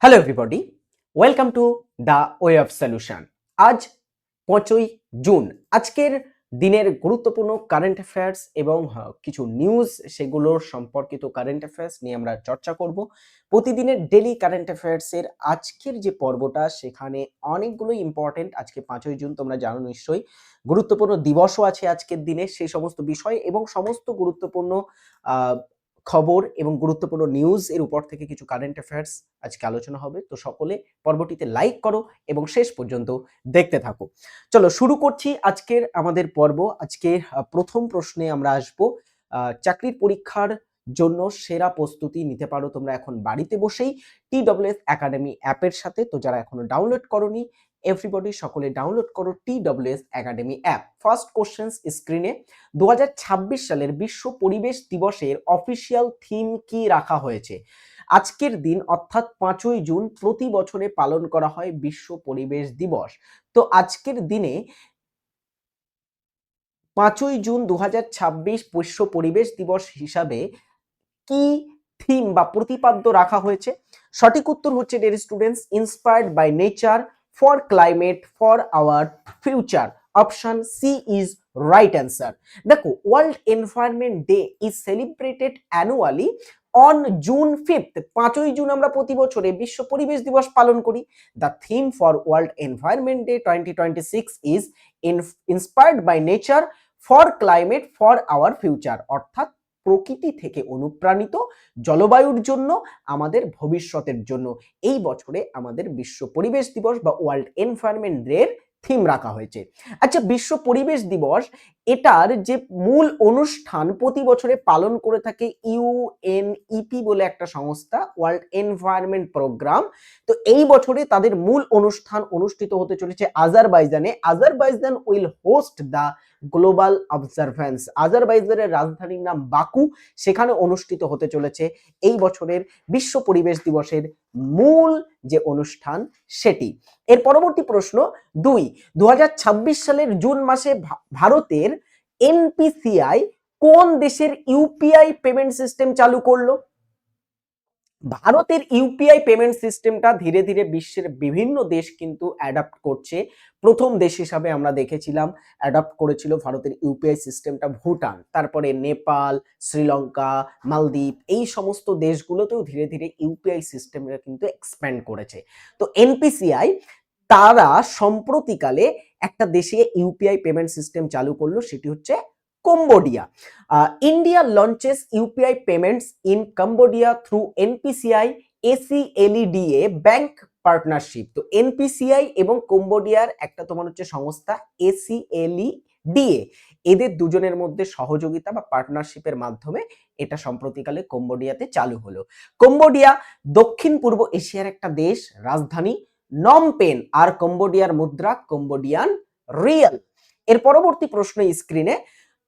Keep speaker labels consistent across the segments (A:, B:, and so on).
A: Hello everybody, welcome to the way of solution. আজ 5ই June. আজকের দিনের গুরুত্বপূর্ণ কারেন্ট অ্যাফেয়ার্স এবং কিছু নিউজ সেগুলোর সম্পর্কিত কারেন্ট অ্যাফেয়ার্স নিয়ে আমরা চর্চা করব। প্রতিদিনের ডেলি কারেন্ট অ্যাফেয়ার্সের আজকের যে পর্বটা সেখানে অনেকগুলো ইম্পর্টেন্ট, আজকে 5ই জুন তোমরা জানো নিশ্চয়ই, গুরুত্বপূর্ণ দিবসও আছে আজকের দিনে, সেই সমস্ত বিষয় এবং সমস্ত গুরুত্বপূর্ণ আহ, খবর এবং গুরুত্বপূর্ণ নিউজ এর উপর থেকে কিছু কারেন্ট অ্যাফেয়ার্স আজকে আলোচনা হবে। তো সকলে পর্বটিতে লাইক করো এবং শেষ পর্যন্ত দেখতে থাকো। চলো শুরু করছি আজকের আমাদের পর্ব। আজকে প্রথম প্রশ্নে আমরা আসব। চাকরির পরীক্ষার জন্য সেরা প্রস্তুতি নিতে পারো তোমরা এখন বাড়িতে বসেই TWS একাডেমি অ্যাপের সাথে। তো যারা এখনো ডাউনলোড করোনি, এভরিবডি সকলে ডাউনলোড করো TWS academy app. First questions স্ক্রিনে। 2026 সালের বিশ্ব পরিবেশ দিবসের অফিসিয়াল থিম কি রাখা হয়েছে? আজকের দিন অর্থাৎ 5ই জুন প্রতি বছরে পালন করা হয় বিশ্ব পরিবেশ দিবস। তো আজকের দিনে 5ই জুন 2026 বিশ্ব পরিবেশ দিবস হিসাবে কি থিম বা প্রতিপাদ্য রাখা হয়েছে? সঠিক উত্তর হচ্ছে dear students, inspired by nature for climate for our future. Option C is right answer. দেখো, world environment day is celebrated annually on June 5th। 5ই জুন আমরা প্রতি বছরে বিশ্ব পরিবেশ দিবস পালন করি। The theme for world environment day 2026 is inspired by nature for climate for our future, অর্থাৎ প্রকৃতি থেকে অনুপ্রাণিত, জলবায়ুর জন্য, আমাদের ভবিষ্যতের জন্য। এই বছরে আমাদের বিশ্ব পরিবেশ দিবস বা ওয়ার্ল্ড এনভায়রনমেন্ট ডে থিম রাখা হয়েছে। আচ্ছা, বিশ্ব পরিবেশ দিবস এটার যে মূল অনুষ্ঠান প্রতি বছরে পালন করে থাকে ইউএনইপি বলে একটা সংস্থা, ওয়ার্ল্ড এনভায়রনমেন্ট প্রোগ্রাম। তো এই বছরে তাদের মূল অনুষ্ঠান অনুষ্ঠিত হতে চলেছে আজারবাইজানে। Azerbaijan will host the global observance. আজারবাইজানের রাজধানীর নাম বাকু, সেখানে অনুষ্ঠিত হতে চলেছে এই বছরের বিশ্ব পরিবেশ দিবসের মূল যে অনুষ্ঠান সেটি। এর পরবর্তী প্রশ্ন 2, 2026 সালের জুন মাসে ভারতের এনপিসিআই কোন দেশের ইউপিআই পেমেন্ট সিস্টেম চালু করলো? ভারতের ইউপিআই পেমেন্ট সিস্টেমটা ধীরে ধীরে বিশ্বের বিভিন্ন দেশ কিন্তু অ্যাডাপ্ট করছে। প্রথম দেশ হিসাবে আমরা দেখেছিলাম অ্যাডাপ্ট করেছিল ভারতের ইউপিআই সিস্টেমটা ভুটান, তারপরে নেপাল, শ্রীলঙ্কা, মালদ্বীপ, এই সমস্ত দেশগুলোতেও ধীরে ধীরে ইউপিআই সিস্টেমটা কিন্তু এক্সপ্যান্ড করেছে। তো এনপিসিআই তারা সম্প্রতিকালে একটা দেশে ইউপিআই পেমেন্ট সিস্টেম চালু করলো, সেটি হচ্ছে Cambodia. India launches UPI payments in Cambodia through NPCI ACLEDA bank partnership. তো এনপিসিআই এবং কম্বোডিয়ার একটা তোমার হচ্ছে সংস্থা ACLEDA, এদের দুজনের মধ্যে সহযোগিতা বা পার্টনারশিপের মাধ্যমে এটা সম্প্রতিকালে কম্বোডিয়াতে চালু হলো। কম্বোডিয়া দক্ষিণ পূর্ব এশিয়ার একটা দেশ, রাজধানী নমপেন, আর কম্বোডিয়ার মুদ্রা কম্বোডিয়ান রিয়াল। এর পরবর্তী প্রশ্ন স্ক্রিনে।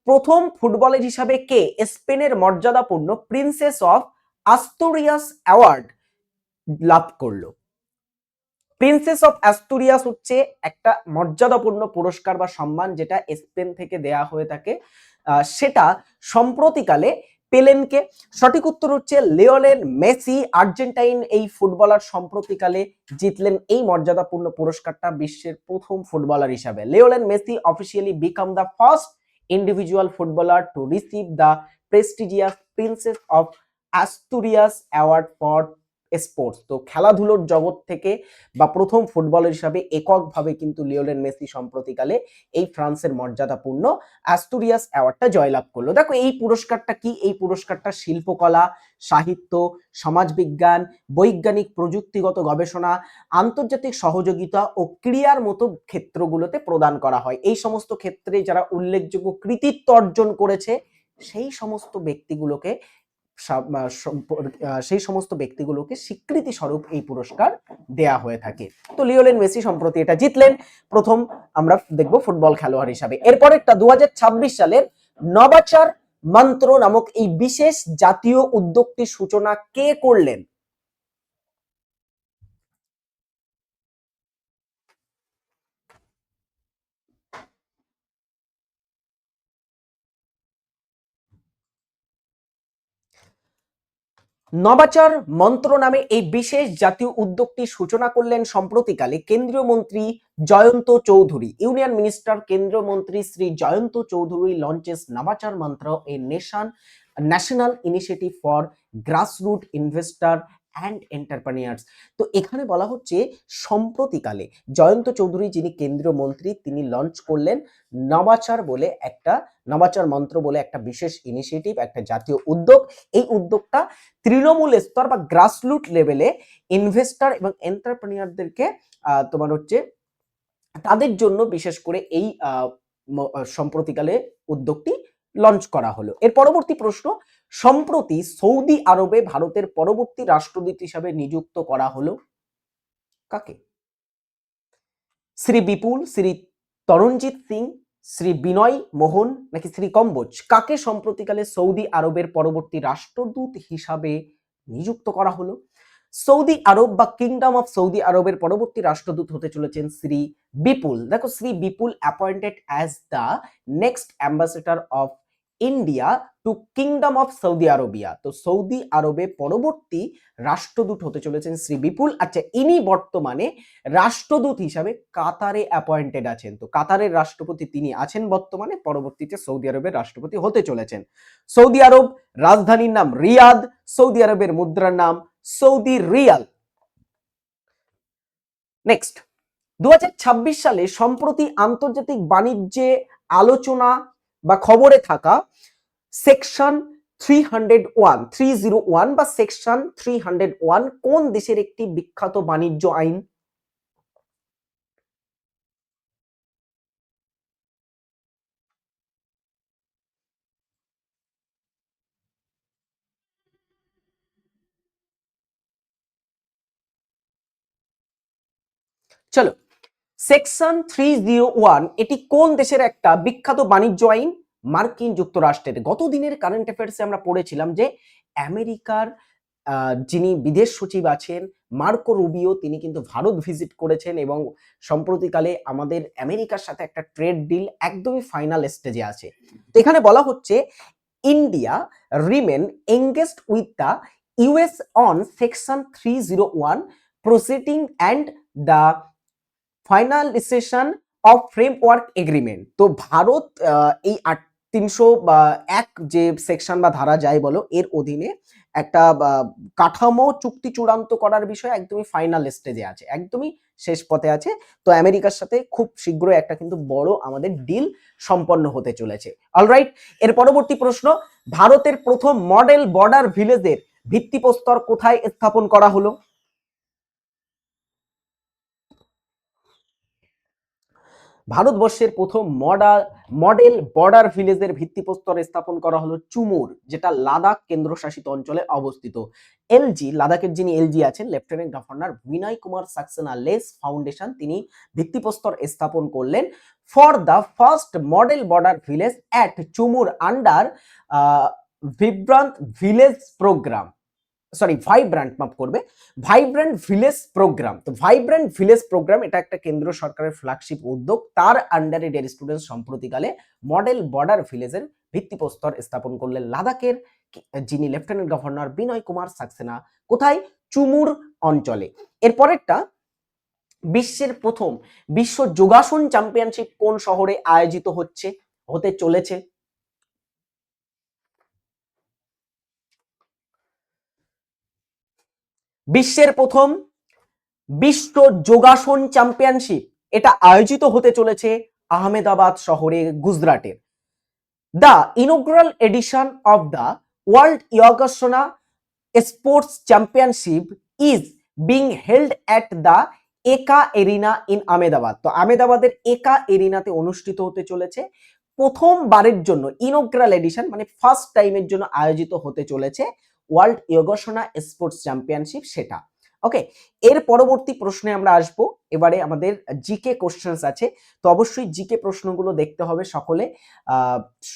A: প্রথম ফুটবলার হিসাবে কে স্পেনের মর্যাদাপূর্ণ প্রিন্সেস অফ আস্তুরিয়াস অ্যাওয়ার্ড লাভ করলো? প্রিন্সেস অফ অ্যাস্তুরিয়াস হচ্ছে একটা মর্যাদাপূর্ণ পুরস্কার বা সম্মান যেটা স্পেন থেকে দেয়া হয়ে থাকে। সেটা সম্প্রতিকালে পেলেনকে। সঠিক উত্তর হচ্ছে লিওনেল মেসি, আর্জেন্টাইন এই ফুটবলার সম্প্রতিকালে জিতলেন এই মর্যাদাপূর্ণ পুরস্কারটা বিশ্বের প্রথম ফুটবলার হিসাবে। Lionel Messi officially become the first individual footballer to receive the prestigious Princess of Asturias award for sports. তো খেলাধুলোর জগৎ থেকে বা প্রথম ফুটবলার হিসাবে এককভাবে কিন্তু লিওনেল মেসি সম্প্রতিকালে এই ফ্রান্সের মর্যাদাপূর্ণ অ্যাস্তুরিয়াস অ্যাওয়ার্ডটা জয়লাভ করলো। দেখো, এই পুরস্কারটা কি? এই পুরস্কারটা শিল্পকলা, সাহিত্য, সমাজবিজ্ঞান, বৈজ্ঞানিক প্রযুক্তিগত গবেষণা, আন্তর্জাতিক সহযোগিতা ও ক্রীড়ার মতো ক্ষেত্রগুলোতে প্রদান করা হয়। এই সমস্ত ক্ষেত্রে যারা উল্লেখযোগ্য কৃতিত্ব অর্জন করেছে সেই সমস্ত ব্যক্তিগুলোকে সেই সমস্ত ব্যক্তিগুলোকে স্বীকৃতি স্বরূপ এই পুরস্কার দেয়া হয়ে থাকে। তো লিওনেল মেসি সম্প্রতি এটা জিতলেন, প্রথম আমরা দেখব ফুটবল খেলোয়াড় হিসাবে। এরপর একটা 2026 সালের নবাচার মন্ত্র নামক এই বিশেষ জাতীয় উদ্যোগটির সূচনা কে করলেন? নবাচার মন্ত্র নামে এই বিশেষ জাতীয় উদ্যোগটি সূচনা করলেন সম্প্রতিকালে কেন্দ্রীয় মন্ত্রী জয়ন্ত চৌধুরী। ইউনিয়ন মিনিস্টার কেন্দ্রীয় মন্ত্রী Shri Jayant Chaudhary launches Navachar Mantra a national initiative for grassroot investor and entrepreneurs. তো এখানে বলা হচ্ছে সম্প্রতিকালে জয়ন্ত চৌধুরী যিনি কেন্দ্রীয় মন্ত্রী তিনি লঞ্চ করলেন নবাচার মন্ত্র বলে একটা বিশেষ ইনিশিয়েটিভ, একটা জাতীয় উদ্যোগ। এই উদ্যোগটা তৃণমূল স্তর বা গ্রাসরুট লেভেলে ইনভেস্টর এবং এন্টারপ্রেনিয়ারদেরকে তোমার হচ্ছে তাদের জন্য বিশেষ করে এই সম্প্রতিকালে উদ্যোগটি লঞ্চ করা হলো। এর পরবর্তী প্রশ্ন, সম্প্রতি সৌদি আরবে ভারতের পরবর্তী রাষ্ট্রদূত হিসাবে নিযুক্ত করা হলো কাকে? শ্রী বিপুল, শ্রী তরণজিৎ সিং, শ্রী বিনয় মোহন নাকি শ্রী কম্বোজ? কাকে সম্প্রতিকালে সৌদি আরবের পরবর্তী রাষ্ট্রদূত হিসাবে নিযুক্ত করা হলো? সৌদি আরব বা কিংডম অফ সৌদি আরবের পরবর্তী রাষ্ট্রদূত হতে চলেছেন শ্রী বিপুল। দেখো, Shri Vipul appointed as the next ambassador of India to kingdom of Saudi Arabia. তো সৌদি আরবে পরবর্তী রাষ্ট্রদূত হতে চলেছেন শ্রী বিপুল। আচ্ছা, ইনি বর্তমানে রাষ্ট্রদূত হিসাবে কাতারে অ্যাপয়েন্টেড আছেন। তো কাতারের রাষ্ট্রপতি তিনি আছেন বর্তমানে, পরবর্তীতে সৌদি আরবের রাষ্ট্রপতি হতে চলেছেন। সৌদি আরব রাজধানীর নাম রিয়াদ, সৌদি আরবের মুদ্রার নাম সৌদি রিয়াল। নেক্সট, 2026 সালে সম্প্রতি আন্তর্জাতিক বাণিজ্যে আলোচনা বা খবরে থাকা সেকশন 301 বা সেকশন 301 কোন দেশের একটি বিখ্যাত বাণিজ্য আইন? চলো, সেকশন 301 এটি কোন দেশের একটা বিখ্যাত বাণিজ্য আইন? মার্কিন যুক্তরাষ্ট্রের। গত দিনের কারেন্ট অ্যাফেয়ার্সে আমরা পড়েছিলাম যে আমেরিকার যিনি বিদেশ সচিব আছেন মার্কো রুবিও, তিনি কিন্তু ভারত ভিজিট করেছেন এবং সম্প্রতিকালে আমাদের আমেরিকার সাথে একটা ট্রেড ডিল একদমই ফাইনাল স্টেজে আছে। তো এখানে বলা হচ্ছে India remain engaged with the US on section 301 proceeding and the finalisation of framework agreement. তো ভারত এই 301 যে সেকশন বা ধারা যাই বলো এর অধীনে একটা কাঠামো চুক্তি চূড়ান্ত করার বিষয়ে একদমই ফাইনাল স্টেজে আছে, একদমই শেষ পথে আছে। তো আমেরিকার সাথে খুব শীঘ্রই একটা কিন্তু বড় আমাদের ডিল সম্পন্ন হতে চলেছে। অলরাইট, এর পরবর্তী প্রশ্ন, ভারতের প্রথম মডেল বর্ডার ভিলেজের ভিত্তিপ্রস্তর কোথায় স্থাপন করা হলো? ভারতবর্ষের প্রথম মডেল বর্ডার ভিলেজের ভিত্তিপ্রস্তর স্থাপন করা হলো চুমুর, যেটা লাদাখ কেন্দ্রশাসিত অঞ্চলে অবস্থিত। এলজি, লাদাখের যিনি এলজি আছেন lieutenant governor Vinay Kumar Saxena lays foundation, তিনি ভিত্তিপ্রস্তর স্থাপন করলেন for the first model border village at Chumur under vibrant village programme, vibrant village programme. তো ভাইব্রেন্ট ভিলেজ প্রোগ্রাম এটা একটা কেন্দ্র সরকারের ফ্ল্যাগশিপ উদ্যোগ, তার আন্ডারে ডিয়ার স্টুডেন্টস সম্প্রতিকালে মডেল বর্ডার ভিলেজের ভিত্তিপ্রস্তর স্থাপন করলেন লাদাখের যিনি লেফটেন্যান্ট গভর্নর বিনয় কুমার সাক্সেনা। কোথায়? চুমুর অঞ্চলে। এরপরেরটা, বিশ্বের প্রথম বিশ্ব যোগাসন চ্যাম্পিয়নশিপ কোন শহরে আয়োজিত হতে চলেছে? বিশ্বের প্রথম বিশ্ব যোগাসন চ্যাম্পিয়নশিপ এটা আয়োজিত হতে চলেছে আহমেদাবাদ শহরে, গুজরাটের। The inaugural edition of the world yogasana sports championship is being held at the Eka arena in Ahmedabad. তো আহমেদাবাদের একা এরিনাতে অনুষ্ঠিত হতে চলেছে প্রথমবারের জন্য, ইনগ্রাল এডিশন মানে ফার্স্ট টাইমের জন্য আয়োজিত হতে চলেছে ওয়ার্ল্ড যোগাসনা স্পোর্টস চ্যাম্পিয়নশিপ সেটা। ওকে, এর পরবর্তী প্রশ্নে আমরা আসবো। এবারে আমাদের জিকে কোশ্চেন্স আছে, তো অবশ্যই জিকে প্রশ্নগুলো দেখতে হবে সকলে,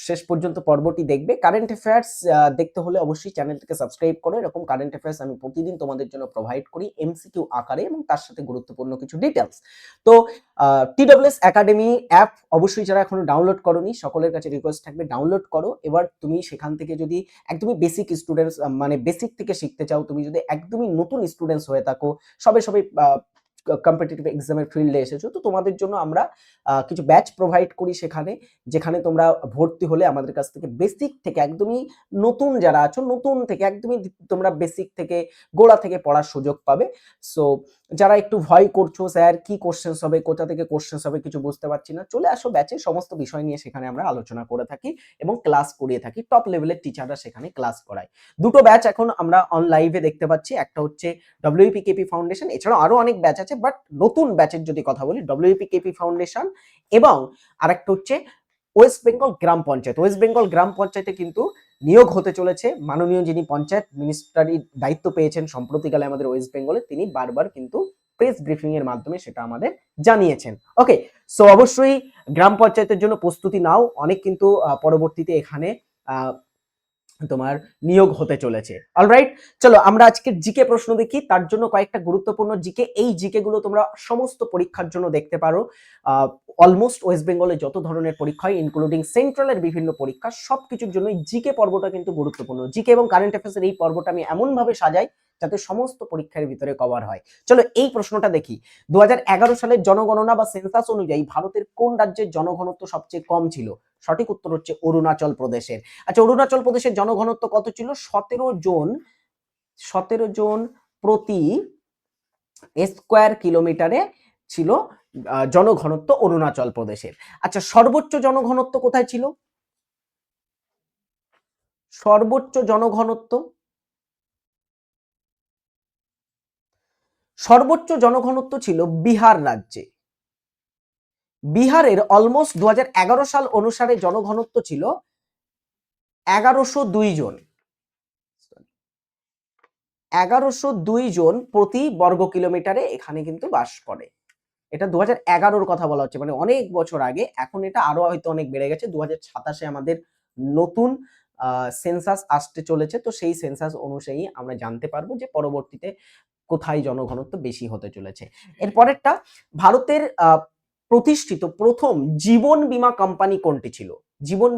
A: শেষ পর্যন্ত পর্বটি দেখবে। কারেন্ট অ্যাফেয়ার্স দেখতে হলে অবশ্যই চ্যানেলটিকে সাবস্ক্রাইব করো, এরকম কারেন্ট অ্যাফেয়ার্স আমি প্রতিদিন তোমাদের জন্য প্রোভাইড করি এমসিকিউ আকারে এবং তার সাথে গুরুত্বপূর্ণ কিছু ডিটেলস। তো TWS একাডেমি অ্যাপ অবশ্যই যারা এখনো ডাউনলোড করোনি সকলের কাছে রিকোয়েস্ট থাকবে ডাউনলোড করো। এবার তুমি সেখান থেকে যদি একদমই বেসিক স্টুডেন্টস মানে বেসিক থেকে শিখতে চাও, তুমি যদি একদমই নতুন স্টুডেন্টস হয়ে থাকো, সবে সবে কম্পিটিটিভ এক্সামের ফিল্ডে এসেছো, তো তোমাদের জন্য আমরা কিছু ব্যাচ প্রোভাইড করি সেখানে, যেখানে তোমরা ভর্তি হলে আমাদের কাছ থেকে বেসিক থেকে একদমই নতুন যারা আছো, নতুন থেকে একদমই তোমরা বেসিক থেকে গোড়া থেকে পড়ার সুযোগ পাবে। সো যারা একটু ভয় করছো স্যার কি কোশ্চেন্স হবে, কোথা থেকে কোশ্চেন্স হবে কিছু বুঝতে পারছি না, চলে আসো ব্যাচে, সমস্ত বিষয় নিয়ে সেখানে আমরা আলোচনা করে থাকি এবং ক্লাস করিয়ে থাকি, টপ লেভেলের টিচাররা সেখানে ক্লাস করায়। দুটো ব্যাচ এখন আমরা অন লাইভে দেখতে পাচ্ছি, একটা হচ্ছে WPKP ফাউন্ডেশন, এছাড়াও আরো অনেক ব্যাচ আছে, বাট নতুন ব্যাচের যদি কথা বলি WPKP ফাউন্ডেশন এবং আরেকটা হচ্ছে ওয়েস্ট বেঙ্গল গ্রাম পঞ্চায়েত। ওয়েস্ট বেঙ্গল গ্রাম পঞ্চায়েতে কিন্তু নিয়োগ হতে চলেছে, মাননীয় যিনি পঞ্চায়েত মিনিস্টারি দায়িত্ব পেয়েছেন সম্প্রতিকালে আমাদের ওয়েস্ট বেঙ্গলে, তিনি বারবার কিন্তু প্রেস ব্রিফিং এর মাধ্যমে সেটা আমাদের জানিয়েছেন। ওকে, সো অবশ্যই গ্রাম পঞ্চায়েতের জন্য প্রস্তুতি নাও, অনেক কিন্তু পরবর্তীতে এখানে তোমার নিয়োগ হতে চলেছে। অলরাইট, চলো আমরা আজকে জিকে প্রশ্ন দেখি, তার জন্য কয়েকটা গুরুত্বপূর্ণ জিকে, এই জিকে গুলো তোমরা সমস্ত পরীক্ষার জন্য দেখতে পারো, অলমোস্ট ওয়েস্ট বেঙ্গলে যত ধরনের পরীক্ষা হয় ইনক্লুডিং সেন্ট্রালের বিভিন্ন পরীক্ষা সবকিছুর জন্য জিকে পর্বটা কিন্তু গুরুত্বপূর্ণ। জিকে এবং কারেন্ট অ্যাফেয়ার্সের এই পর্বটা আমি এমন ভাবে সাজাই যাতে সমস্ত পরীক্ষার ভিতরে কভার হয়। চলো এই প্রশ্নটা দেখি, 2011 সালের জনগণনা বা সেন্সাস অনুযায়ী ভারতের কোন রাজ্যের জনঘনত্ব সবচেয়ে কম ছিল? সঠিক উত্তর হচ্ছে অরুণাচল প্রদেশের। আচ্ছা, অরুণাচল প্রদেশের জনঘনত্ব কত ছিল? 17 জন প্রতি স্কোয়ার কিলোমিটারে ছিল জনঘনত্ব অরুণাচল প্রদেশের। আচ্ছা, সর্বোচ্চ জনঘনত্ব কোথায় ছিল? সর্বোচ্চ জনঘনত্ব, সর্বোচ্চ জনঘনত্ব ছিল বিহার রাজ্যে। বিহারের অলমোস্ট 2011 সাল অনুসারে জনঘনত্ব ছিল 1102 জন, 1102 জন প্রতি বর্গ কিলোমিটারে এখানে কিন্তু বাস করে। এটা 2011-র কথা বলা হচ্ছে, মানে অনেক বছর আগে, এখন এটা আরো হয়তো অনেক বেড়ে গেছে। 2027-এ আমাদের নতুন সেন্সাস আসতে চলেছে, তো সেই সেন্সাস অনুযায়ী আমরা জানতে পারবো যে পরবর্তীতে কোথায় জনঘনত্ব বেশি হতে চলেছে। এর পরেরটা, ভারতের প্রতিষ্ঠিত প্রথম জীবন বীমা কোম্পানি কোনটি ছিল? জীবন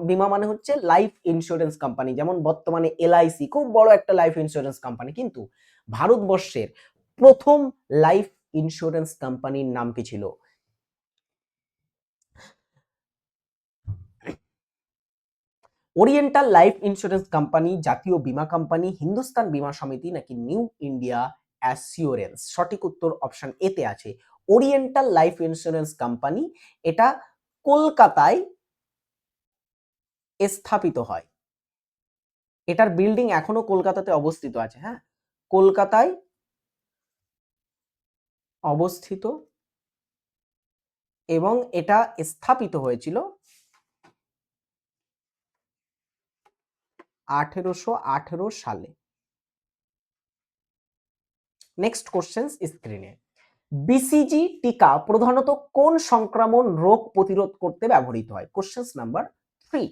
A: বীমা মানে হচ্ছে লাইফ ইন্স্যুরেন্স কোম্পানি, যেমন বর্তমানে LIC খুব বড় একটা লাইফ ইন্স্যুরেন্স কোম্পানি, কিন্তু ভারতবর্ষের প্রথম লাইফ ইন্স্যুরেন্স কোম্পানির নাম কি ছিল? ওরিয়েন্টাল লাইফ ইন্স্যুরেন্স কোম্পানি, জাতীয় বীমা কোম্পানি, হিন্দুস্তান বীমা সমিতি নাকি নিউ ইন্ডিয়া অ্যাসিওরেন্স? সঠিক উত্তর অপশন এ তে আছে ওরিয়েন্টাল লাইফ ইন্স্যুরেন্স কোম্পানি। এটা কলকাতায় স্থাপিত হয়, এটার বিল্ডিং এখনো কলকাতাতে অবস্থিত আছে। হ্যাঁ, কলকাতায় অবস্থিত এবং এটা স্থাপিত হয়েছিল 1818 সালে। নেক্সট কোশ্চেন স্ক্রিনে, BCG টিকা প্রধানত কোন সংক্রমণ রোগ প্রতিরোধ করতে ব্যবহৃত হয়? Question number 3।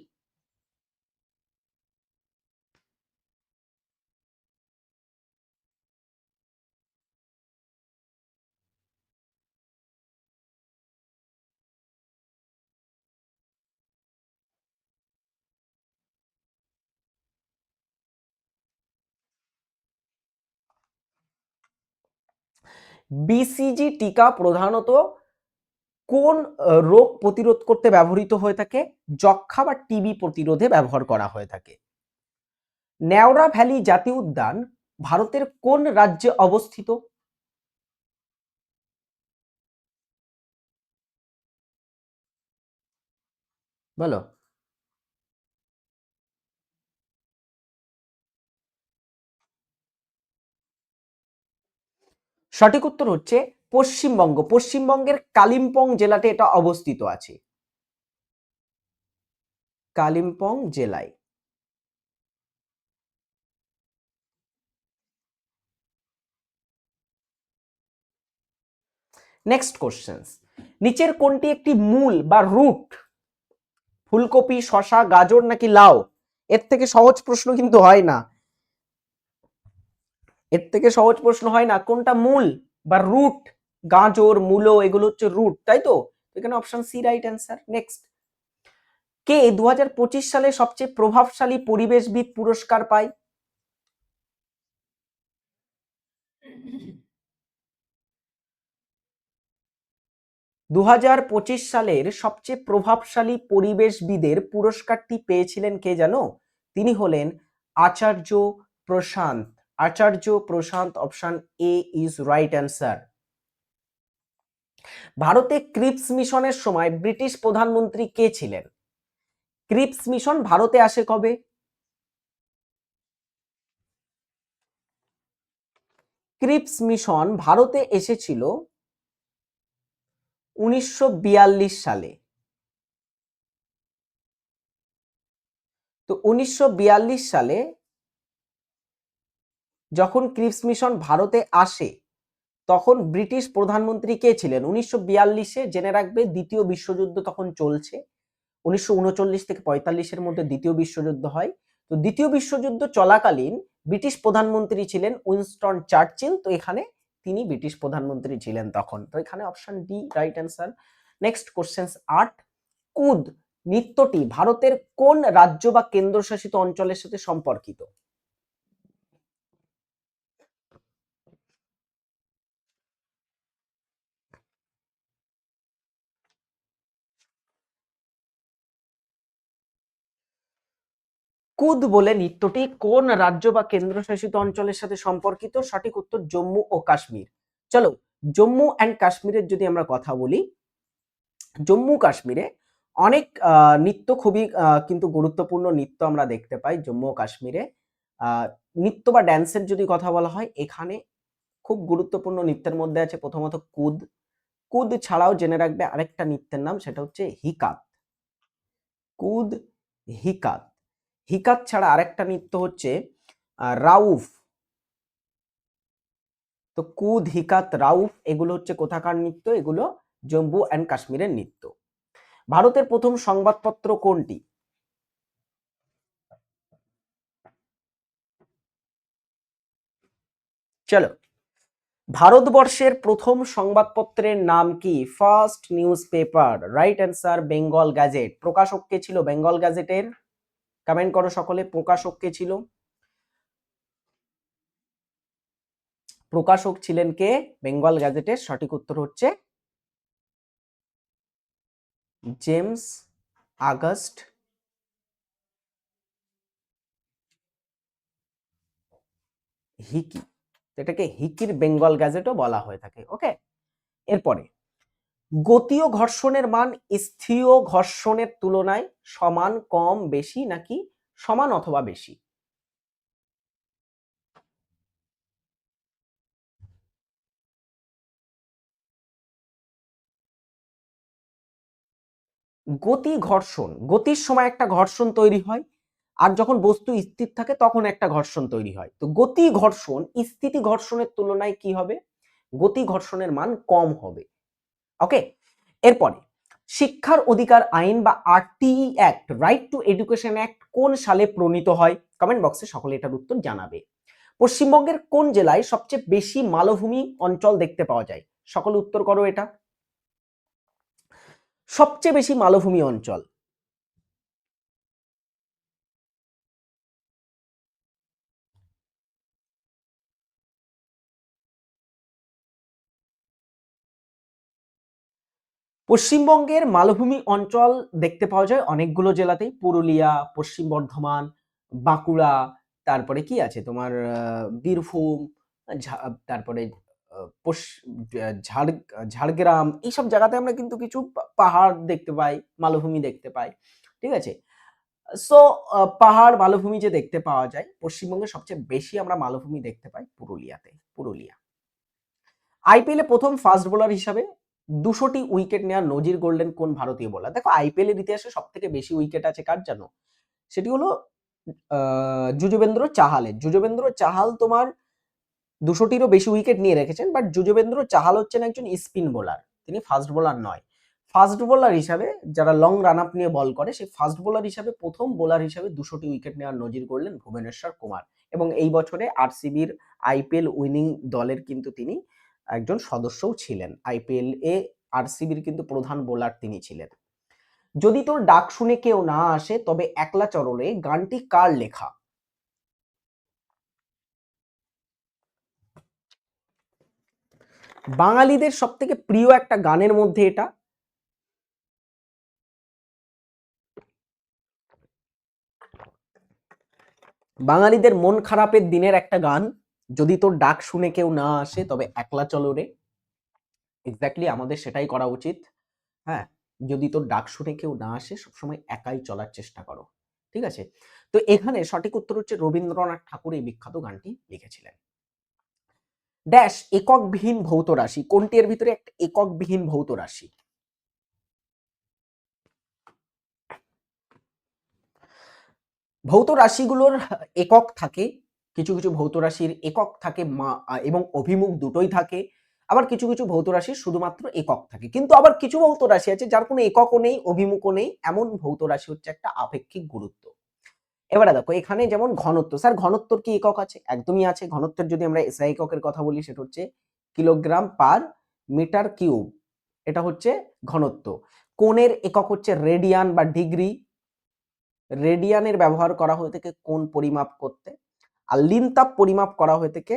A: BCG টিকা প্রধানত কোন রোগ প্রতিরোধ করতে ব্যবহৃত হয়ে থাকে? যক্ষ্মা বা টিবি প্রতিরোধে ব্যবহার করা হয়ে থাকে। নেওড়া ভ্যালি জাতীয় উদ্যান ভারতের কোন রাজ্যে অবস্থিত? বলো। সঠিক উত্তর হচ্ছে পশ্চিমবঙ্গ। পশ্চিমবঙ্গের কালিম্পং জেলাতে এটা অবস্থিত আছে, কালিম্পং জেলায়। নেক্সট কোশ্চেন, নিচের কোনটি একটি মূল বা রুট? ফুলকপি, শসা, গাজর নাকি লাউ? এর থেকে সহজ প্রশ্ন কিন্তু হয় না, এর থেকে সহজ প্রশ্ন হয় না। কোনটা মূল বা রুট? গাজর, মূলো এগুলো হচ্ছে রুট, তাই তো? এখানে option C right answer. Next, কে 2025 সালে সবচেয়ে প্রভাবশালী পরিবেশবিদ পুরস্কার পায়? দু সালের সবচেয়ে প্রভাবশালী পরিবেশবিদের পুরস্কারটি পেয়েছিলেন কে জানো? তিনি হলেন Acharya Prashant. Acharya Prashant, option A is right answer. ভারতে ক্রিপস মিশনের সময় ব্রিটিশ প্রধানমন্ত্রী কে ছিলেন? ক্রিপস মিশন ভারতে আসে কবে? ক্রিপস মিশন ভারতে এসেছিল 1942 সালে। তো 1942 সালে যখন ক্রিপস মিশন ভারতে আসে তখন ব্রিটিশ প্রধানমন্ত্রী কে ছিলেন? 1942-এ জেনে রাখবে দ্বিতীয় বিশ্বযুদ্ধ তখন চলছে। 1939 থেকে 45-এর মধ্যে দ্বিতীয় বিশ্বযুদ্ধ হয়। তো দ্বিতীয় বিশ্বযুদ্ধ চলাকালীন ব্রিটিশ প্রধানমন্ত্রী ছিলেন উইনস্টন চার্চিল। তো এখানে তিনি ব্রিটিশ প্রধানমন্ত্রী ছিলেন তখন। তো এখানে option D right answer. Next question 8, কুদ নৃত্যটি ভারতের কোন রাজ্য বা কেন্দ্রশাসিত অঞ্চলের সাথে সম্পর্কিত? কুদ বলে নৃত্যটি কোন রাজ্য বা কেন্দ্রশাসিত অঞ্চলের সাথে সম্পর্কিত? সঠিক উত্তর জম্মু ও কাশ্মীর। চলো, জম্মু অ্যান্ড কাশ্মীরের যদি আমরা কথা বলি, জম্মু কাশ্মীরে অনেক নৃত্য খুবই কিন্তু গুরুত্বপূর্ণ নৃত্য আমরা দেখতে পাই জম্মু ও কাশ্মীরে। নৃত্য বা ড্যান্সের যদি কথা বলা হয়, এখানে খুব গুরুত্বপূর্ণ নৃত্যের মধ্যে আছে প্রথমত কুদ। কুদ ছাড়াও জেনে রাখবে আরেকটা নৃত্যের নাম, সেটা হচ্ছে হিকাত। কুদ, হিকাত। হিকাত ছাড়া আরেকটা নৃত্য হচ্ছে রাউফ। তো কুদ, হিকাত, রাউফ এগুলো হচ্ছে কোথাকার নৃত্য? এগুলো জম্মু অ্যান্ড কাশ্মীরের নৃত্য। ভারতের প্রথম সংবাদপত্র কোনটি? চলো, ভারতবর্ষের প্রথম সংবাদপত্রের নাম কি? First news paper, right answer Bengal gadget. প্রকাশক কে ছিল বেঙ্গল গ্যাজেটের? কমেন্ট করো সকলে, প্রকাশক কে ছিল? প্রকাশক ছিলেন কে বেঙ্গল গ্যাজেটের? সঠিক উত্তর হচ্ছে জেমস আগস্ট হিকি। এটাকে হিকির বেঙ্গল গ্যাজেটও বলা হয়ে থাকে। ওকে, এরপরে, গতীয় ঘর্ষণের মান স্থির ঘর্ষণের তুলনায় সমান, কম, বেশি নাকি সমান অথবা বেশি? গতি ঘর্ষণ, গতির সময় একটা ঘর্ষণ তৈরি হয়, আর যখন বস্তু স্থির থাকে তখন একটা ঘর্ষণ তৈরি হয়। তো গতি ঘর্ষণ স্থিতি ঘর্ষণের তুলনায় কি হবে? গতি ঘর্ষণের মান কম হবে। ওকে, এরপরে, শিক্ষার অধিকার আইন বা RTE act, right two education act কোন সালে প্রণীত হয়? কমেন্ট বক্সে সকলে এটার উত্তর জানাবে। পশ্চিমবঙ্গের কোন জেলায় সবচেয়ে বেশি মালভূমি অঞ্চল দেখতে পাওয়া যায়? সকলে উত্তর করো এটা। সবচেয়ে বেশি মালভূমি অঞ্চল। পশ্চিমবঙ্গের মালভূমি অঞ্চল দেখতে পাওয়া যায় অনেকগুলো জেলাতেই, পুরুলিয়া, পশ্চিম বর্ধমান, বাঁকুড়া, তারপরে কি আছে তোমার বীরভূম, তারপরে ঝাড়গ্রাম, এইসব জায়গাতে আমরা কিন্তু কিছু পাহাড় দেখতে পাই, মালভূমি দেখতে পাই। ঠিক আছে, সো পাহাড় মালভূমি যে দেখতে পাওয়া যায়, পশ্চিমবঙ্গে সবচেয়ে বেশি আমরা মালভূমি দেখতে পাই পুরুলিয়াতে, পুরুলিয়া। আইপিএল এ প্রথম ফাস্ট বোলার হিসাবে 200টি উইকেট নেওয়ার নজির গড়লেন কোন ভারতীয় বোলার? দেখো, আইপিএল এর ইতিহাসে সব থেকে বেশি উইকেট আছে কার জানো? সেটি হলো যুজবেন্দ্র চাহালের। যুজবেন্দ্র চাহাল তোমার 200টিরও বেশি উইকেট নিয়ে রেখেছেন, বাট যুজবেন্দ্র চাহাল হচ্ছেন একজন স্পিন বোলার, তিনি ফাস্ট বোলার নয়। ফাস্ট বোলার হিসাবে যারা লং রান আপ নিয়ে বল করে, সেই ফাস্ট বোলার হিসাবে প্রথম বোলার হিসাবে 200টি উইকেট নেওয়ার নজির করলেন ভুবনেশ্বর কুমার, এবং এই বছরে আরসিবির আইপিএল উইনিং দলের কিন্তু তিনি একজন সদস্যও ছিলেন। আইপিএল এ আরসিবির কিন্তু প্রধান বোলার তিনি ছিলেন। যদি তোর ডাক শুনে কেউ না আসে তবে একলা চরণে গানটি কার লেখা? বাঙালিদের সব থেকে প্রিয় একটা গানের মধ্যে এটা। বাঙালিদের মন খারাপের দিনের একটা গান, যদি তোর ডাক শুনে কেউ না আসে তবে একলা চলো রে। এক্স্যাক্টলি আমাদের সেটাই করা উচিত। হ্যাঁ, যদি তোর ডাক শুনে কেউ না আসে সবসময় একাই চলার চেষ্টা করো। ঠিক আছে, তো এখানে সঠিক উত্তর হচ্ছে রবীন্দ্রনাথ ঠাকুর এই বিখ্যাত গানটি লিখেছিলেন। ড্যাশ এককবিহীন ভৌত রাশি কোনটি এর ভিতরে একটা এককবিহীন ভৌত রাশি? ভৌত রাশিগুলোর একক থাকে, কিছু কিছু ভৌত রাশির একক থাকে এবং অভিমুখ দুটোই থাকে, আবার কিছু কিছু ভৌত রাশির শুধুমাত্র একক থাকে। কিন্তু আবার কিছু ভৌত রাশি আছে যার কোনো এককও নেই, অভিমুখও নেই, এমন ভৌত রাশি হচ্ছে একটা আপেক্ষিক গুরুত্ব। এবারে দেখো এখানে যেমন ঘনত্ব, স্যার ঘনত্বর কি একক আছে? একদমই আছে। ঘনত্বের যদি আমরা এসআই এককের কথা বলি সেটা হচ্ছে কিলোগ্রাম পার মিটার কিউব, এটা হচ্ছে ঘনত্ব। কোণের একক হচ্ছে রেডিয়ান বা ডিগ্রি, রেডিয়ানের ব্যবহার করা হয়ে থাকে কোণ পরিমাপ করতে। আর লিনতাপ পরিমাপ করা হয়ে থাকে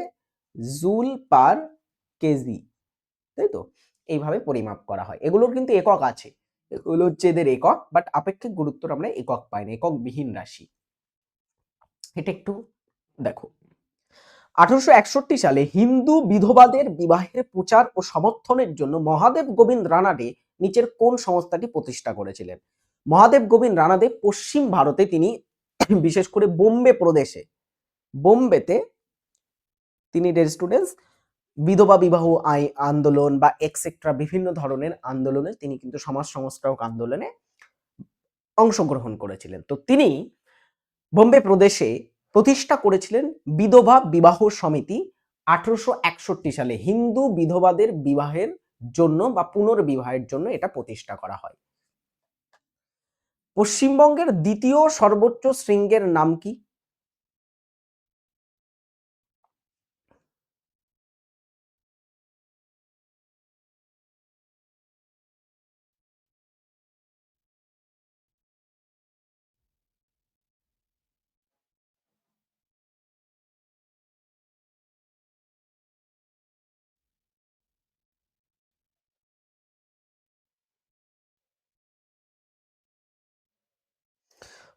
A: জুল পার কেজি, তাই তো? এইভাবে পরিমাপ করা হয়। এগুলোর কিন্তু একক আছে, এগুলো হচ্ছে এদের একক, বাট আপেক্ষিক গুরুত্বর আমরা একক পাই না, একক বিহীন রাশি। এটা একটু দেখো। 1861 সালে হিন্দু বিধবাদের বিবাহের প্রচার ও সমর্থনের জন্য মহাদেব গোবিন্দ রানাডে নিচের কোন সংস্থাটি প্রতিষ্ঠা করেছিলেন? মহাদেব গোবিন্দ রানাডে পশ্চিম ভারতে তিনি বিশেষ করে বোম্বে প্রদেশে, বোম্বেতে তিনি স্টুডেন্টস বিধবা বিবাহ আন্দোলন বা এক্সেট্রা বিভিন্ন ধরনের আন্দোলনে তিনি কিন্তু সমাজ সংস্কারক আন্দোলনে অংশগ্রহণ করেছিলেন। তো তিনি বোম্বে প্রদেশে প্রতিষ্ঠা করেছিলেন বিধবা বিবাহ সমিতি 1861 সালে। হিন্দু বিধবাদের বিবাহের জন্য বা পুনর্বিবাহের জন্য এটা প্রতিষ্ঠা করা হয়। পশ্চিমবঙ্গের দ্বিতীয় সর্বোচ্চ শৃঙ্গের নাম কি?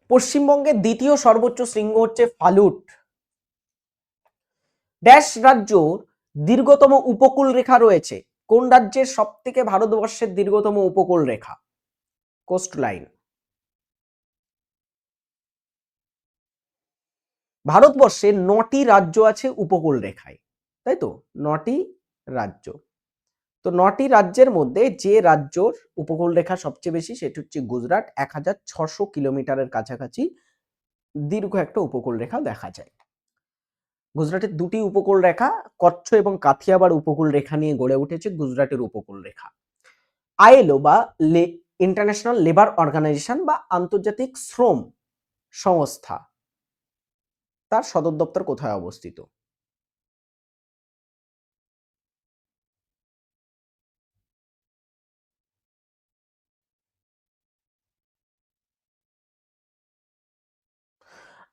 A: পশ্চিমবঙ্গের দ্বিতীয় সর্বোচ্চ শৃঙ্গ হচ্ছে ফালুট। ড্যাশ রাজ্য দীর্ঘতম উপকূল রেখা রয়েছে? কোন রাজ্যের সব থেকে ভারতবর্ষের দীর্ঘতম উপকূল রেখা, কোস্ট লাইন? ভারতবর্ষে 9টি রাজ্য আছে উপকূল রেখায়, তাই তো? 9টি রাজ্য। তো 9টি রাজ্যের মধ্যে যে রাজ্যর উপকূল রেখা সবচেয়ে বেশি সেটি হচ্ছে গুজরাট, 1600 কিলোমিটারের কাছাকাছি দীর্ঘ একটা উপকূল রেখা দেখা যায়। গুজরাটের দুটি উপকূল রেখা, কচ্ছ এবং কাথিয়াবাড় উপকূল রেখা নিয়ে গড়ে উঠেছে গুজরাটের উপকূল রেখা। আইএলও বা ইন্টারন্যাশনাল লেবার অর্গানাইজেশন বা আন্তর্জাতিক শ্রম সংস্থা, তার সদর দপ্তর কোথায় অবস্থিত?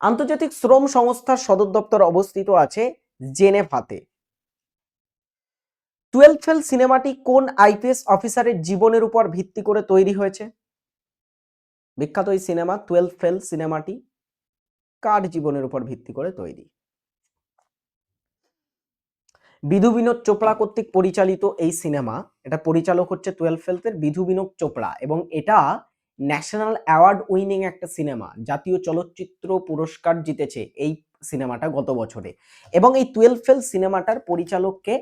A: আন্তর্জাতিক শ্রম সংস্থার সদর দপ্তর অবস্থিত আছে জেনেভাতে। 12 ফেল সিনেমাটি কোন আইপিএস অফিসারের জীবনের উপর ভিত্তি করে তৈরি হয়েছে? বিখ্যাত এই সিনেমা 12 ফেল সিনেমাটি কার জীবনের উপর ভিত্তি করে তৈরি? বিধু বিনোদ চোপড়া কর্তৃক পরিচালিত এই সিনেমা, এটা পরিচালক হচ্ছে 12 ফেলসের বিধু বিনোদ চোপড়া, এবং এটা ন্যাশনাল অ্যাওয়ার্ড উইনিং একটা সিনেমা, জাতীয় চলচ্চিত্র পুরস্কার জিতেছে এই সিনেমাটা গত বছরে। এবং এই 12 ফেল সিনেমাটার পরিচালককে,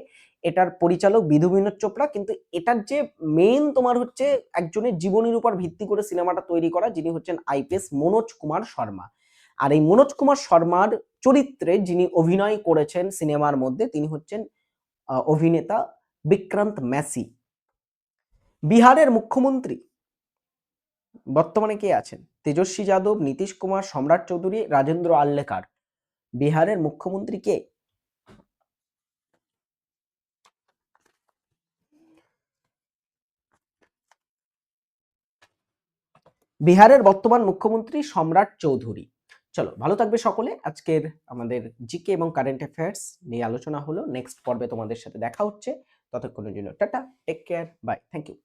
A: এটার পরিচালক বিধু বিনোদ চোপড়া, কিন্তু এটার যে মেইন তোমার হচ্ছে একজনের জীবনের উপর ভিত্তি করে সিনেমাটা তৈরি করা, যিনি হচ্ছেন আইপিএস মনোজ কুমার শর্মা। আর এই মনোজ কুমার শর্মার চরিত্রে যিনি অভিনয় করেছেন সিনেমার মধ্যে তিনি হচ্ছেন অভিনেতা বিক্রান্ত ম্যাসি। বিহারের মুখ্যমন্ত্রী বর্তমানে কে আছেন? তেজস্বী যাদব, নীতিশ কুমার, সম্রাট চৌধুরী, রাজেন্দ্র আল্লেকার। বিহারের মুখ্যমন্ত্রী কে? বিহারের বর্তমান মুখ্যমন্ত্রী সম্রাট চৌধুরী। চলো, ভালো থাকবে সকলে। আজকের আমাদের জিকে এবং কারেন্ট অ্যাফেয়ার্স নিয়ে আলোচনা হলো। নেক্সট পর্বে তোমাদের সাথে দেখা হচ্ছে। ততক্ষণের জন্য tata, take care, bye, thank you.